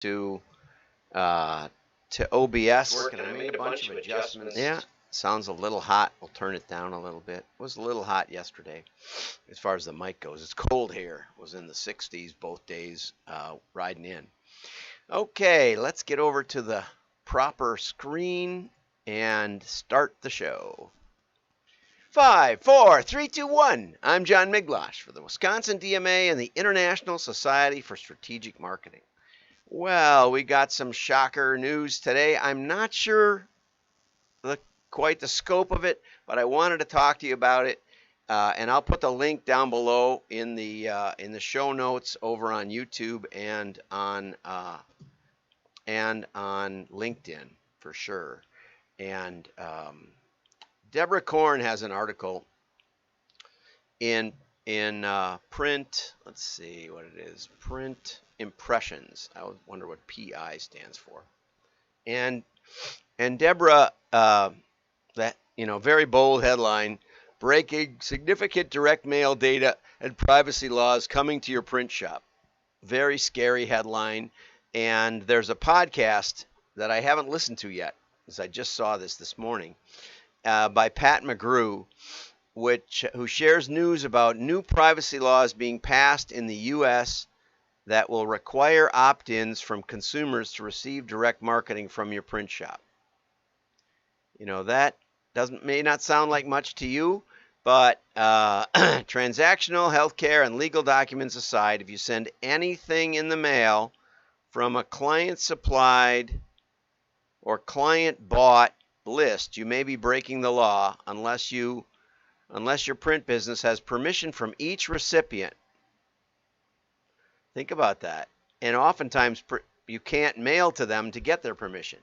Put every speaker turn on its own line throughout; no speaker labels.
to uh, OBS.
Working. I made a bunch of adjustments.
Yeah, sounds a little hot. We'll turn it down a little bit. It was a little hot yesterday as far as the mic goes. It's cold here. It was in the 60s both days riding in. Okay, let's get over to the proper screen and start the show. 5, 4, 3, 2, 1. I'm John Miglosh for the Wisconsin DMA and the International Society for Strategic Marketing. Well, we got some shocker news today. I'm not sure quite the scope of it, but I wanted to talk to you about it. And I'll put the link down below in the show notes over on YouTube and on LinkedIn for sure. And Deborah Korn has an article in print. Let's see what it is. Print Impressions. I wonder what PI stands for. And Deborah, that very bold headline: breaking significant direct mail data and privacy laws coming to your print shop. Very scary headline. And there's a podcast that I haven't listened to yet, because I just saw this morning, by Pat McGrew, who shares news about new privacy laws being passed in the U.S. that will require opt-ins from consumers to receive direct marketing from your print shop. That may not sound like much to you, but transactional, healthcare, and legal documents aside, if you send anything in the mail from a client-supplied or client-bought list, you may be breaking the law unless your print business has permission from each recipient. Think about that. And oftentimes you can't mail to them to get their permission.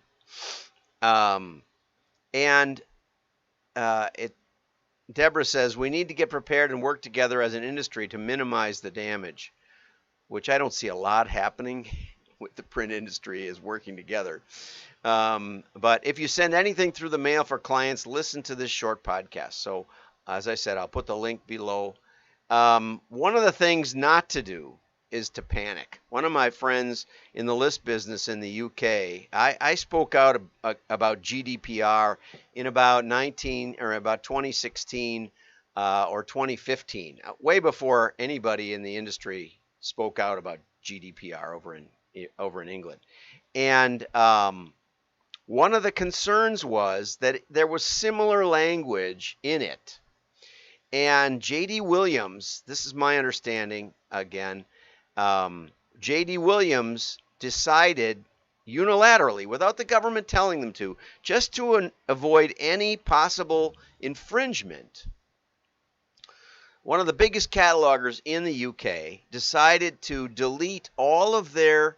Deborah says we need to get prepared and work together as an industry to minimize the damage, which I don't see a lot happening with the print industry is working together. But if you send anything through the mail for clients, listen to this short podcast. So as I said, I'll put the link below. One of the things not to do is to panic. One of my friends in the list business in the UK, I spoke out about GDPR in about 2016 or 2015, way before anybody in the industry spoke out about GDPR over in England. And one of the concerns was that there was similar language in it. And J.D. Williams, this is my understanding again, J.D. Williams decided unilaterally, without the government telling them to, just to avoid any possible infringement. One of the biggest catalogers in the UK decided to delete all of their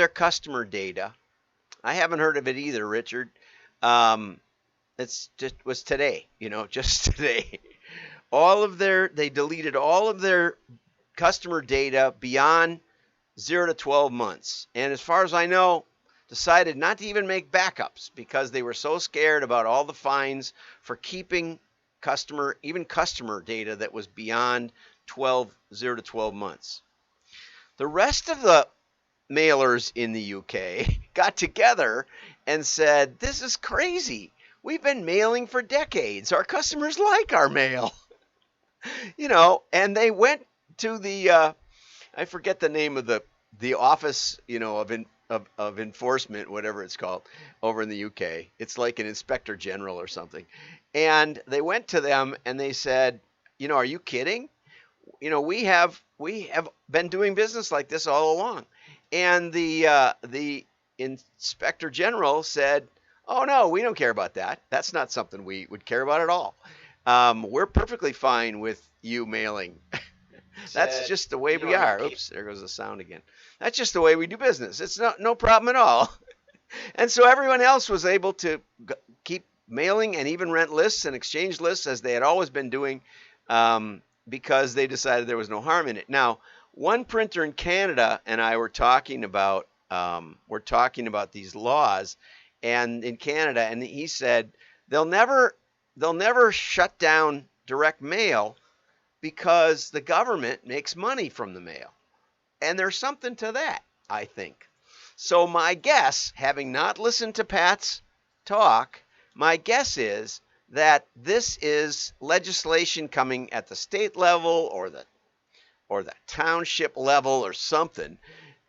customer data. I haven't heard of it either, Richard. Was today, just today. They deleted all of their customer data beyond 0 to 12 months. And as far as I know, decided not to even make backups because they were so scared about all the fines for keeping customer data that was beyond 0 to 12 months. The rest of the mailers in the UK got together and said, this is crazy. We've been mailing for decades. Our customers like our mail. And they went to the, I forget the name of the office, of enforcement, whatever it's called, over in the UK. It's like an inspector general or something. And they went to them and they said, are you kidding? We have been doing business like this all along. And the inspector general said, oh, no, we don't care about that. That's not something we would care about at all. We're perfectly fine with you mailing. That's just the way we are. Oops, there goes the sound again. That's just the way we do business. It's no problem at all. And so everyone else was able to keep mailing and even rent lists and exchange lists as they had always been doing, because they decided there was no harm in it. Now, one printer in Canada and I were talking about these laws, and in Canada, and he said they'll never shut down direct mail because the government makes money from the mail. And there's something to that. I think. So my guess, having not listened to Pat's talk, my guess is that this is legislation coming at the state level or the township level or something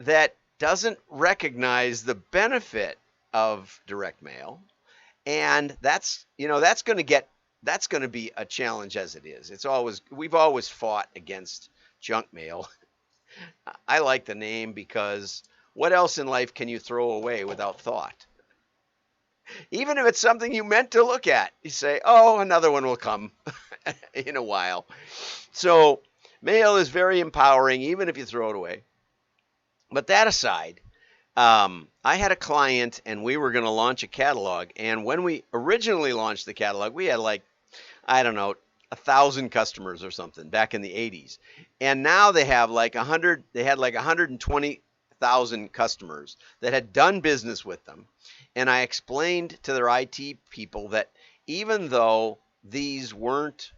that doesn't recognize the benefit of direct mail, and that's going to be a challenge as it is. We've always fought against junk mail. I like the name because what else in life can you throw away without thought? Even if it's something you meant to look at, you say, oh, another one will come in a while. So mail is very empowering, even if you throw it away. But that aside, I had a client and we were going to launch a catalog. And when we originally launched the catalog, we had like, I don't know, 1,000 customers or something back in the 80s. And now they have like 100, they had like 120,000 customers that had done business with them. And I explained to their IT people that even though these weren't,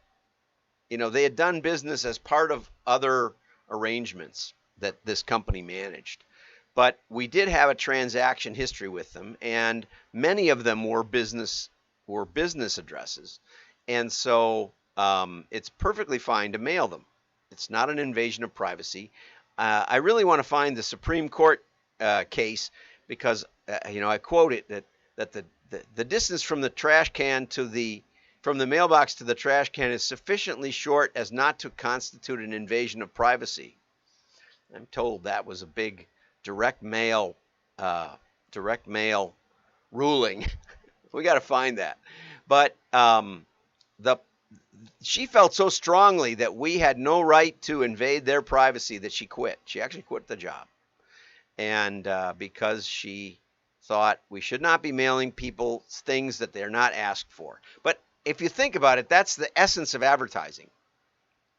they had done business as part of other arrangements that this company managed. But we did have a transaction history with them, and many of them were business addresses. And so it's perfectly fine to mail them. It's not an invasion of privacy. I really want to find the Supreme Court case because I quote it that the distance from the trash can from the mailbox to the trash can is sufficiently short as not to constitute an invasion of privacy. I'm told that was a big direct mail ruling. We got to find that. But she felt so strongly that we had no right to invade their privacy that she quit. She actually quit the job. And because she thought we should not be mailing people things that they're not asked for. But if you think about it, that's the essence of advertising.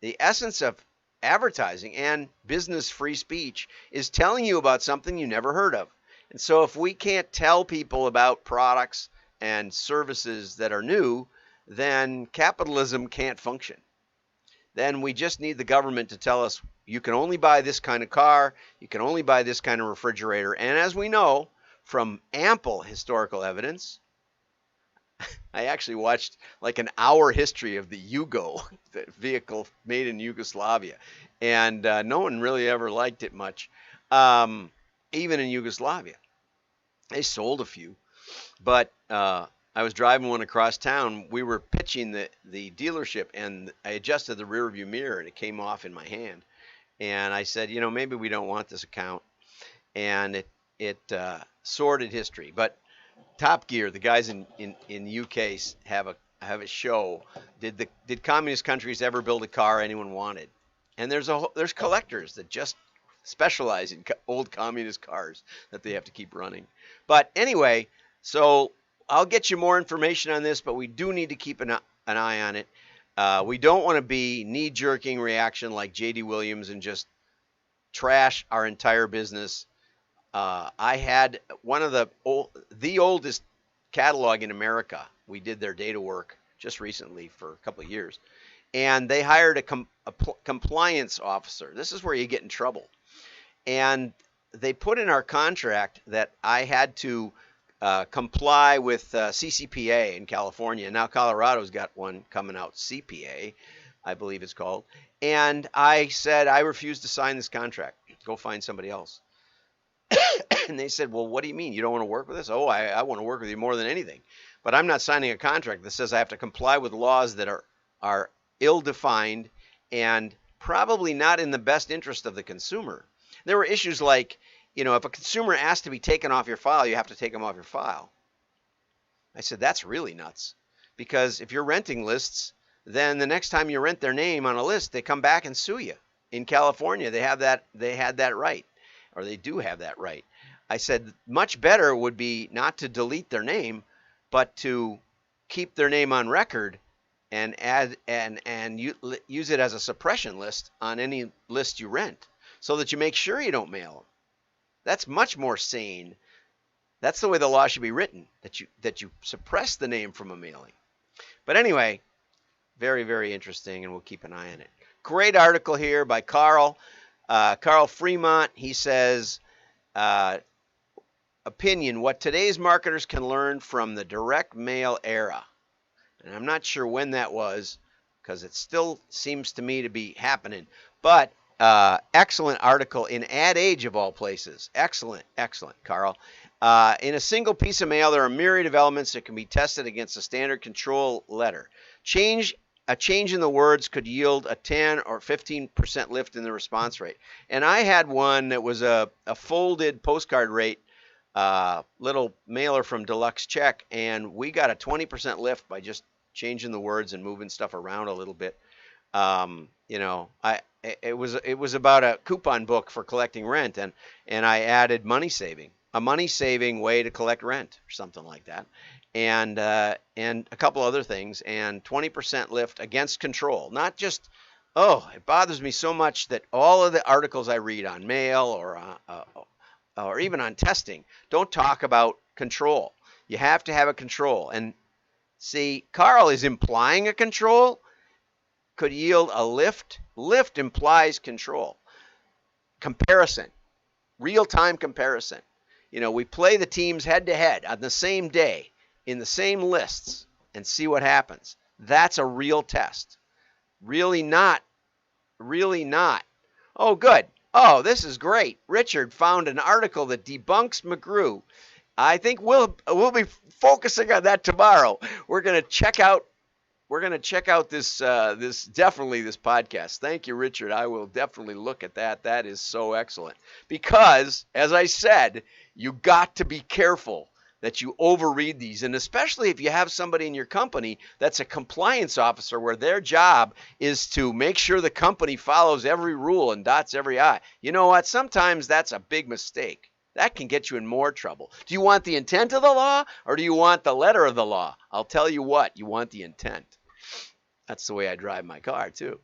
The essence of advertising and business free speech is telling you about something you never heard of. And so if we can't tell people about products and services that are new, then capitalism can't function. Then we just need the government to tell us you can only buy this kind of car, you can only buy this kind of refrigerator. And as we know from ample historical evidence, I actually watched like an hour history of the Yugo, the vehicle made in Yugoslavia. And no one really ever liked it much, even in Yugoslavia. They sold a few. But I was driving one across town. We were pitching the dealership, and I adjusted the rear view mirror, and it came off in my hand. And I said, maybe we don't want this account. And it sordid history. But Top Gear, the guys in UK have a show. Did communist countries ever build a car anyone wanted? And there's collectors that just specialize in old communist cars that they have to keep running. But anyway, so I'll get you more information on this, but we do need to keep an eye on it. We don't want to be knee-jerking reaction like J.D. Williams and just trash our entire business. I had one of the oldest catalog in America. We did their data work just recently for a couple of years. And they hired a compliance officer. This is where you get in trouble. And they put in our contract that I had to comply with CCPA in California. Now Colorado's got one coming out, CPA, I believe it's called. And I said, I refuse to sign this contract. Go find somebody else. And they said, well, what do you mean? You don't want to work with us? Oh, I want to work with you more than anything. But I'm not signing a contract that says I have to comply with laws that are ill-defined and probably not in the best interest of the consumer. There were issues like, if a consumer asks to be taken off your file, you have to take them off your file. I said, that's really nuts. Because if you're renting lists, then the next time you rent their name on a list, they come back and sue you. In California, they had that right, or they do have that right. I said, much better would be not to delete their name, but to keep their name on record and use it as a suppression list on any list you rent, so that you make sure you don't mail them. That's much more sane. That's the way the law should be written, that you suppress the name from a mailing. But anyway, very, very interesting, and we'll keep an eye on it. Great article here by Carl Fremont. He says, opinion, what today's marketers can learn from the direct mail era. And I'm not sure when that was, because it still seems to me to be happening. But excellent article in Ad Age of all places. Excellent, Carl. In a single piece of mail, there are a myriad of elements that can be tested against a standard control letter. A change in the words could yield a 10 or 15% lift in the response rate. And I had one that was a folded postcard rate, little mailer from Deluxe Check, and we got a 20% lift by just changing the words and moving stuff around a little bit. It was about a coupon book for collecting rent, and I added a money saving way to collect rent or something like that, and a couple other things, and 20% lift against control. Not just, it bothers me so much that all of the articles I read on mail or even on testing don't talk about control. You have to have a control, and see, Carl is implying a control could yield a lift. Lift implies control. Comparison, real-time comparison. We play the teams head-to-head on the same day in the same lists and see what happens. That's a real test. Really not. Oh, good. Oh, this is great. Richard found an article that debunks McGrew. I think we'll be focusing on that tomorrow. We're going to check out this podcast. Thank you, Richard. I will definitely look at that. That is so excellent. Because, as I said, you got to be careful that you overread these, and especially if you have somebody in your company that's a compliance officer where their job is to make sure the company follows every rule and dots every I. You know what? Sometimes that's a big mistake. That can get you in more trouble. Do you want the intent of the law, or do you want the letter of the law? I'll tell you what, you want the intent. That's the way I drive my car, too.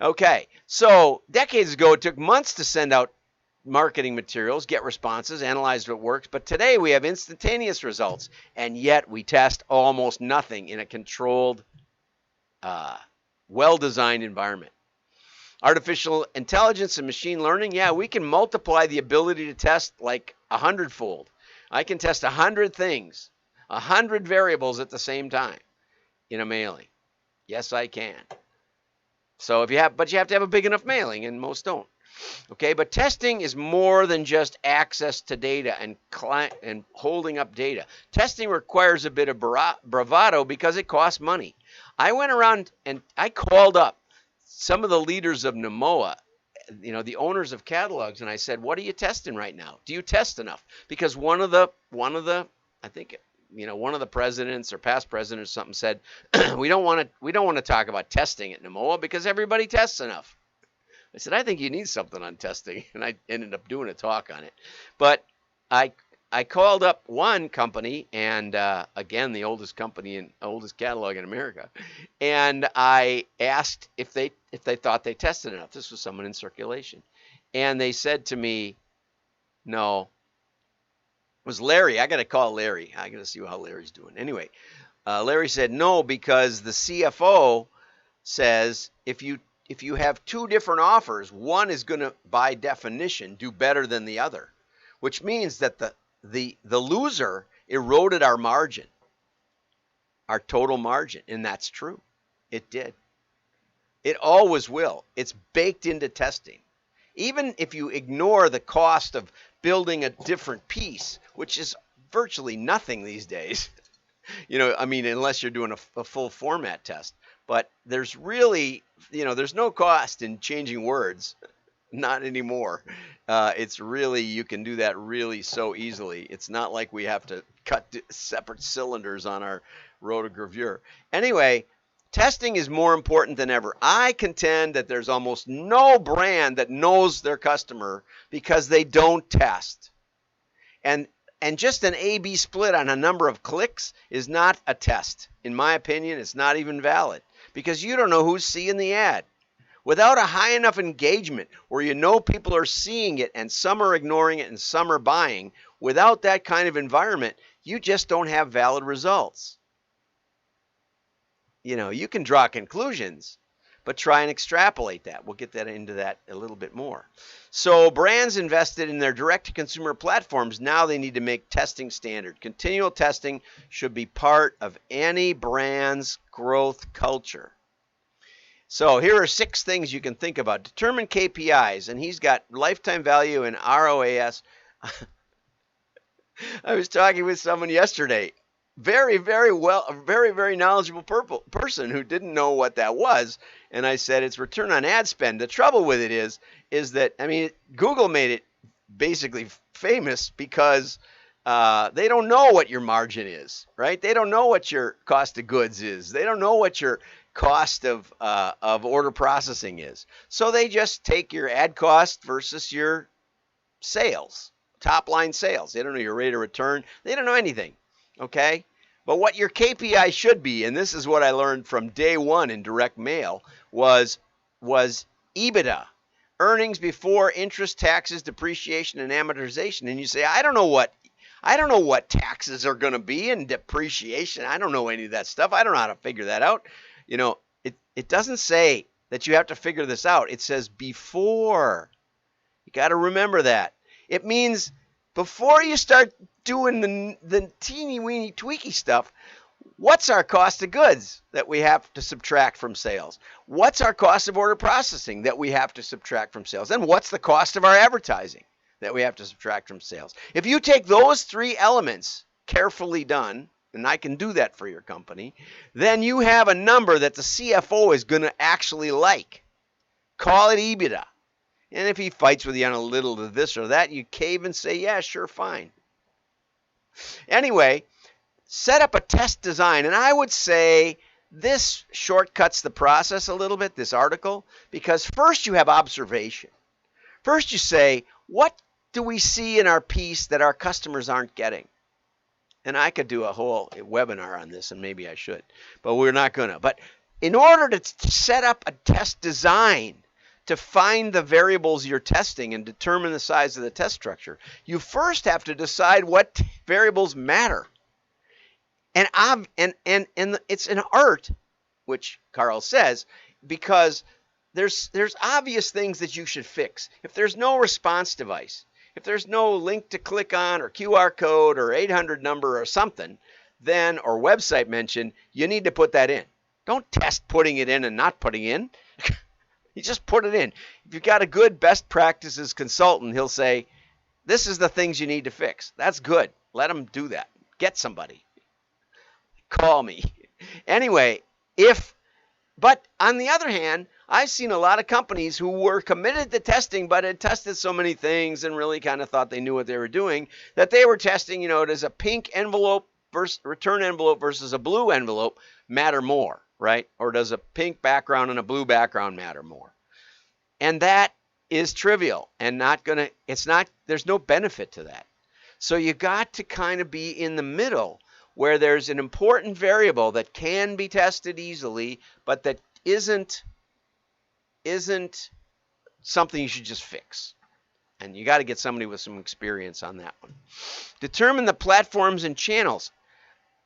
Okay, so decades ago, it took months to send out marketing materials, get responses, analyze what works, but today we have instantaneous results, and yet we test almost nothing in a controlled, well-designed environment. Artificial intelligence and machine learning, yeah, we can multiply the ability to test like 100-fold. I can test 100 things, 100 variables at the same time in a mailing. Yes, I can. So but you have to have a big enough mailing, and most don't. Okay, but testing is more than just access to data and holding up data. Testing requires a bit of bravado because it costs money. I went around and I called up some of the leaders of NMOA, the owners of catalogs, and I said, "What are you testing right now? Do you test enough?" Because one of the presidents or past presidents or something said, we don't want to talk about testing at NMOA because everybody tests enough. I said, I think you need something on testing, and I ended up doing a talk on it. But I called up one company, and again, the oldest catalog in America, and I asked if they thought they tested enough. This was someone in circulation, and they said to me, no. It was Larry. I got to call Larry. I got to see how Larry's doing. Anyway, Larry said no because the CFO says if you have two different offers, one is going to, by definition, do better than the other, which means that the loser eroded our margin, our total margin, and that's true. It did. It always will. It's baked into testing. Even if you ignore the cost of building a different piece, which is virtually nothing these days, unless you're doing a full format test. But there's really, there's no cost in changing words, not anymore. It's really, you can do that really so easily. It's not like we have to cut separate cylinders on our rotogravure. Anyway, testing is more important than ever. I contend that there's almost no brand that knows their customer because they don't test. And just an A-B split on a number of clicks is not a test. In my opinion, it's not even valid because you don't know who's seeing the ad. Without a high enough engagement where people are seeing it and some are ignoring it and some are buying, without that kind of environment, you just don't have valid results. You can draw conclusions, but try and extrapolate that. We'll get that into that a little bit more. So brands invested in their direct-to-consumer platforms, now they need to make testing standard. Continual testing should be part of any brand's growth culture. So here are 6 things you can think about. Determine KPIs, and he's got lifetime value and ROAS. I was talking with someone yesterday, very knowledgeable person who didn't know what that was, and I said it's return on ad spend. The trouble with it is that, I mean, Google made it basically famous because they don't know what your margin is, right? They don't know what your cost of goods is. They don't know what your cost of order processing is. So they just take your ad cost versus your sales, top line sales. They don't know your rate of return. They don't know anything, okay? But what your KPI should be, and this is what I learned from day one in direct mail, was EBITDA, earnings before interest, taxes, depreciation, and amortization. And you say, I don't know what taxes are going to be and depreciation. I don't know any of that stuff. I don't know how to figure that out. You know, it doesn't say that you have to figure this out. It says before. You got to remember that. It means before you start doing the teeny weeny tweaky stuff, what's our cost of goods that we have to subtract from sales? What's our cost of order processing that we have to subtract from sales? And what's the cost of our advertising that we have to subtract from sales? If you take those 3 elements carefully done, and I can do that for your company, then you have a number that the CFO is going to actually like. Call it EBITDA. And if he fights with you on a little of this or that, you cave and say, yeah, sure, fine. Anyway, set up a test design. And I would say this shortcuts the process a little bit, this article, because first you have observation. First you say, what do we see in our piece that our customers aren't getting? And I could do a whole webinar on this, and maybe I should, but we're not going to. But in order to set up a test design to find the variables you're testing and determine the size of the test structure, you first have to decide what variables matter. And it's an art, which Carl says, because there's obvious things that you should fix. If there's no response device, if there's no link to click on or QR code or 800 number or something, then, or website mention, you need to put that in. Don't test putting it in and not putting in. You just put it in. If you've got a good best practices consultant, he'll say, this is the things you need to fix. That's good. Let him do that. Get somebody. Call me. Anyway, but on the other hand, I've seen a lot of companies who were committed to testing, but had tested so many things and really kind of thought they knew what they were doing, that they were testing, you know, does a pink envelope versus return envelope versus a blue envelope matter more, right? Or does a pink background and a blue background matter more? And that is trivial and there's no benefit to that. So you got to kind of be in the middle where there's an important variable that can be tested easily, but that isn't something you should just fix. And you got to get somebody with some experience on that one. Determine the platforms and channels.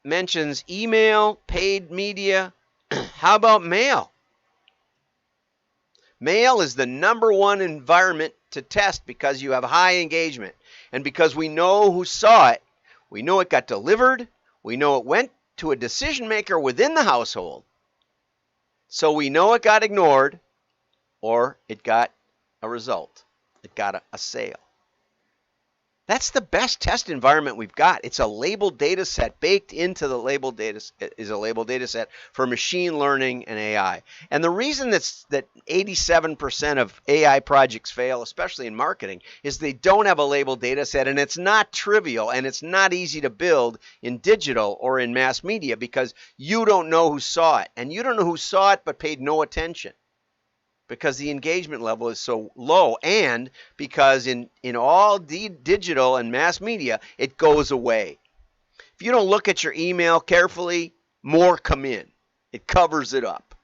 Mentions email, paid media. How about mail? Mail is the #1 environment to test because you have high engagement. And because we know who saw it, we know it got delivered, we know it went to a decision maker within the household. So we know it got ignored, or it got a result. It got a sale. That's the best test environment we've got. It's a labeled data set. Baked into the labeled data is a labeled data set for machine learning and AI. And the reason that 87% of AI projects fail, especially in marketing, is they don't have a labeled data set, and it's not trivial, and it's not easy to build in digital or in mass media because you don't know who saw it. And you don't know who saw it but paid no attention, because the engagement level is so low, and because in all digital and mass media, it goes away. If you don't look at your email carefully, more come in. It covers it up.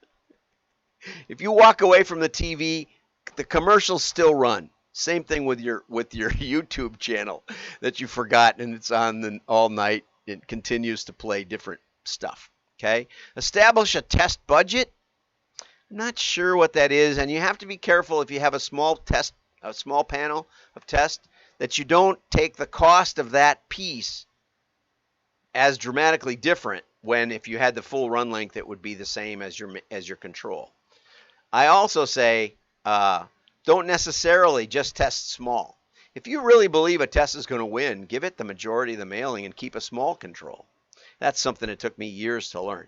If you walk away from the TV, the commercials still run. Same thing with your YouTube channel that you forgot, and it's on all night. It continues to play different stuff. Okay? Establish a test budget. I'm not sure what that is, and you have to be careful if you have a small panel of test, that you don't take the cost of that piece as dramatically different when if you had the full run length, it would be the same as your control. I also say don't necessarily just test small. If you really believe a test is going to win, give it the majority of the mailing and keep a small control. That's something that took me years to learn.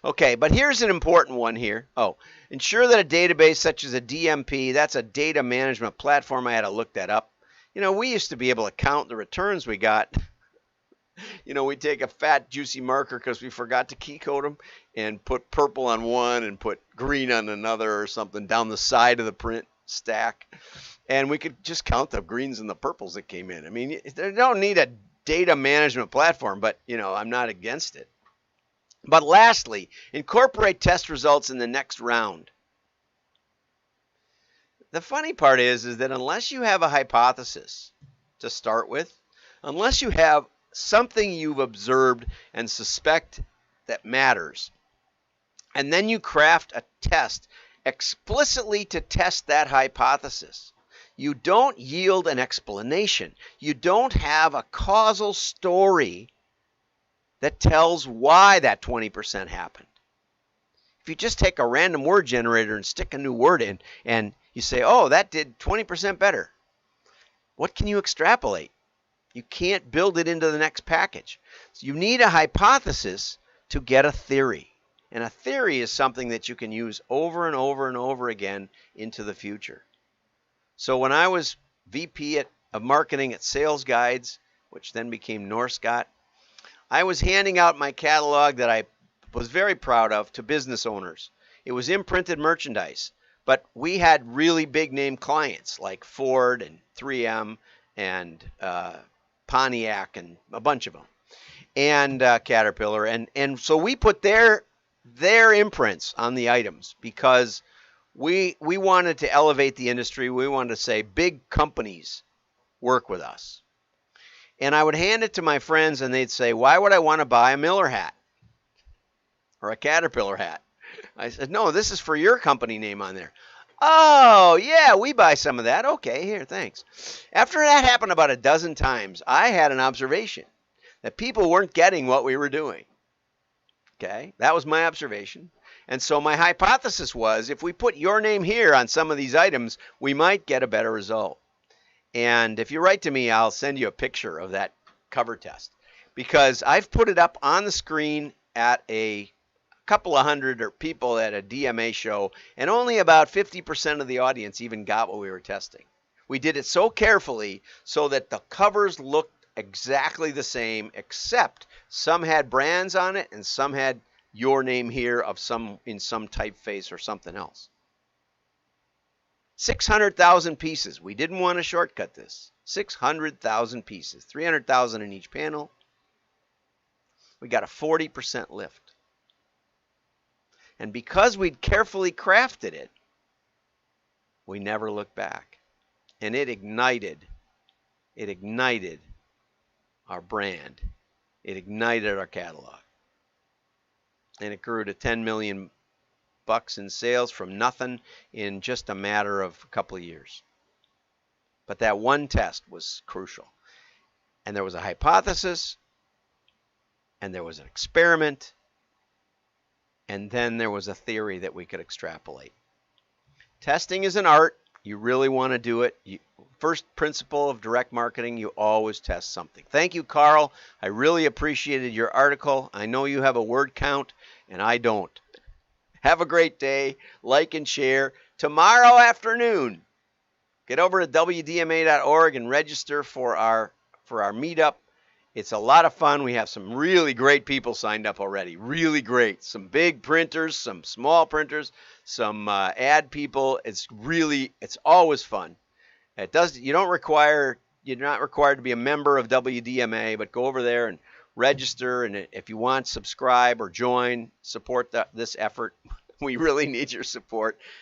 Okay, but here's an important one here. Oh, ensure that a database such as a DMP, that's a data management platform. I had to look that up. You know, we used to be able to count the returns we got. You know, we'd take a fat, juicy marker because we forgot to key code them and put purple on one and put green on another or something down the side of the print stack. And we could just count the greens and the purples that came in. I mean, they don't need a data management platform, but, you know, I'm not against it. But lastly, incorporate test results in the next round. The funny part is that unless you have a hypothesis to start with, unless you have something you've observed and suspect that matters, and then you craft a test explicitly to test that hypothesis, you don't yield an explanation. You don't have a causal story that tells why that 20% happened. If you just take a random word generator and stick a new word in and you say, oh, that did 20% better, what can you extrapolate? You can't build it into the next package. So you need a hypothesis to get a theory. And a theory is something that you can use over and over and over again into the future. So when I was VP of marketing at Sales Guides, which then became Norscot, I was handing out my catalog that I was very proud of to business owners. It was imprinted merchandise, but we had really big name clients like Ford and 3M and Pontiac and a bunch of them, and Caterpillar, and so we put their imprints on the items because we wanted to elevate the industry. We wanted to say big companies work with us. And I would hand it to my friends and they'd say, why would I want to buy a Miller hat or a Caterpillar hat? I said, no, this is for your company name on there. Oh, yeah, we buy some of that. Okay, here, thanks. After that happened about a dozen times, I had an observation that people weren't getting what we were doing. Okay, that was my observation. And so my hypothesis was if we put your name here on some of these items, we might get a better result. And if you write to me, I'll send you a picture of that cover test because I've put it up on the screen at a couple of hundred people at a DMA show, and only about 50% of the audience even got what we were testing. We did it so carefully so that the covers looked exactly the same, except some had brands on it and some had your name here in some typeface or something else. 600,000 pieces. We didn't want to shortcut this. 600,000 pieces, 300,000 in each panel. We got a 40% lift. And because we'd carefully crafted it, we never looked back. And it ignited our brand. It ignited our catalog. And it grew to 10 million bucks in sales from nothing in just a matter of a couple of years. But that one test was crucial. And there was a hypothesis, and there was an experiment, and then there was a theory that we could extrapolate. Testing is an art. You really want to do it. First principle of direct marketing, you always test something. Thank you, Carl. I really appreciated your article. I know you have a word count, and I don't. Have a great day. Like and share. Tomorrow afternoon, get over to WDMA.org and register for our meetup. It's a lot of fun. We have some really great people signed up already. Really great. Some big printers, some small printers, some ad people. It's always fun. You're not required to be a member of WDMA, but go over there and register, and if you want, subscribe or join, support this effort. We really need your support.